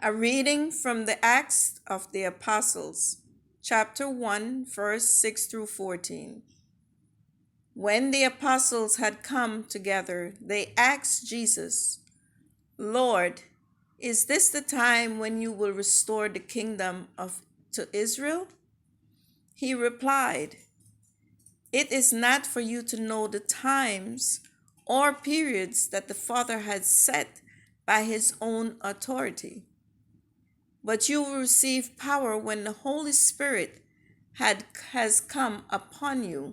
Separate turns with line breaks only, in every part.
A reading from the Acts of the Apostles, chapter 1, verse 6 through 14. When the apostles had come together, they asked Jesus, Lord, is this the time when you will restore the kingdom to Israel? He replied, It is not for you to know the times or periods that the Father has set by his own authority. But you will receive power when the Holy Spirit has come upon you,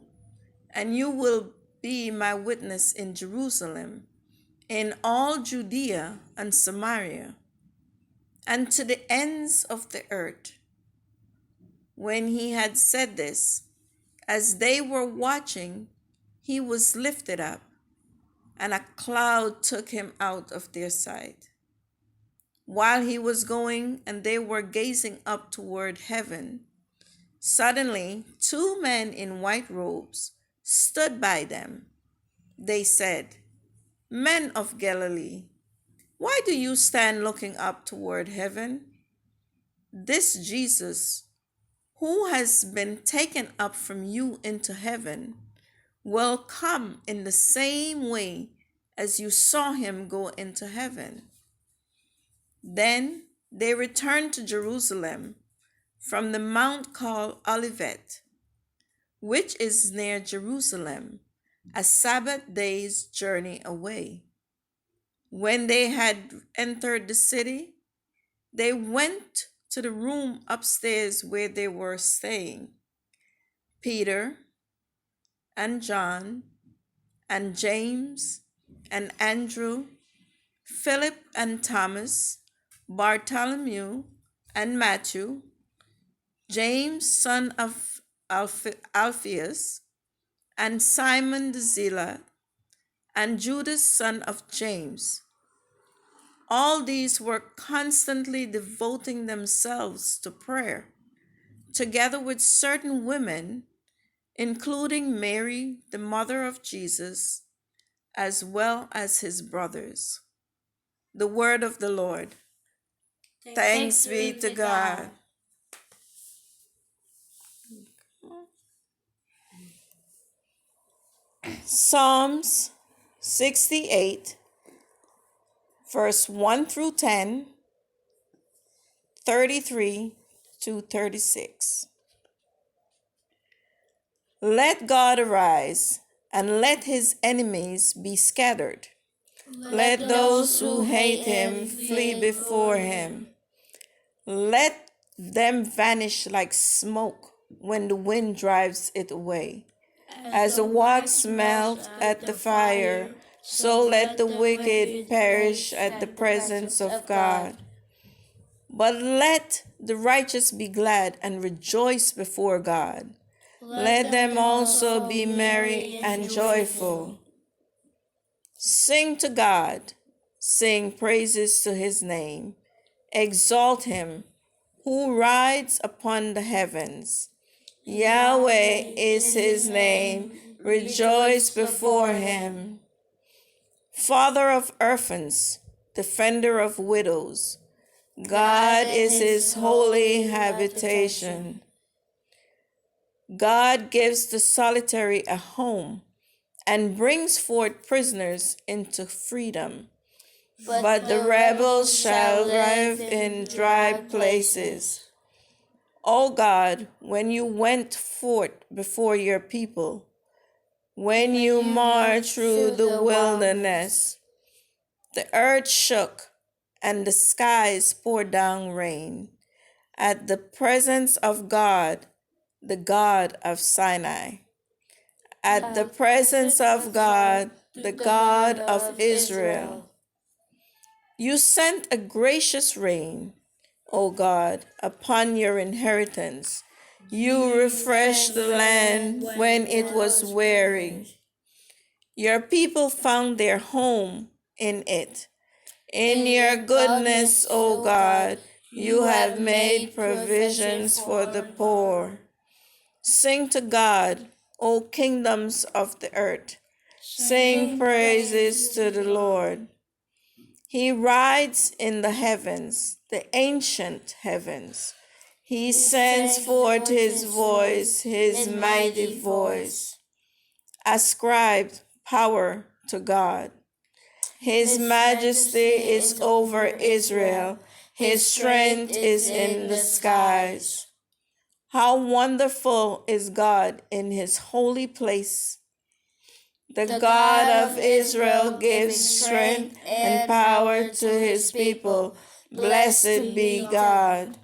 and you will be my witness in Jerusalem, in all Judea and Samaria, and to the ends of the earth. When he had said this, as they were watching, he was lifted up, and a cloud took him out of their sight. While he was going and they were gazing up toward heaven, suddenly 2 men in white robes stood by them. They said, Men of Galilee, why do you stand looking up toward heaven? This Jesus, who has been taken up from you into heaven, will come in the same way as you saw him go into heaven. Then they returned to Jerusalem from the mount called Olivet, which is near Jerusalem, a Sabbath day's journey away. When they had entered the city, they went to the room upstairs where they were staying. Peter and John and James and Andrew, Philip and Thomas, Bartholomew and Matthew, James son of Alphaeus, and Simon the Zealot, and Judas son of James. All these were constantly devoting themselves to prayer, together with certain women, including Mary, the mother of Jesus, as well as his brothers. The word of the Lord. Thanks be to God. Psalms 68, verse 1 through 10, 33 to 36. Let God arise, and let his enemies be scattered. Let those who hate him flee before him. Let them vanish like smoke when the wind drives it away. As the wax melt at the fire, so let the wicked perish at the presence of God. But let the righteous be glad and rejoice before God. Let them also be merry and joyful. Sing to God, sing praises to his name. Exalt him who rides upon the heavens. Yahweh is his name, rejoice before him. Father of orphans, defender of widows, God is his holy habitation. God gives the solitary a home and brings forth prisoners into freedom. But the rebels shall live in dry places. O God, when you went forth before your people, when you marched through the wilderness, the earth shook and the skies poured down rain at the presence of God, the God of Sinai. At the presence of God, the God of Israel. You sent a gracious rain, O God, upon your inheritance. You refreshed the land when it was weary. Your people found their home in it. In your goodness, O God, you have made provisions for the poor. Sing to God, O kingdoms of the earth. Sing praises to the Lord. He rides in the heavens, the ancient heavens. He sends forth his voice, his mighty voice. Ascribe power to God. His majesty is over Israel. His strength is in the skies. How wonderful is God in his holy place. The God of Israel gives strength and power to his people. Blessed be God.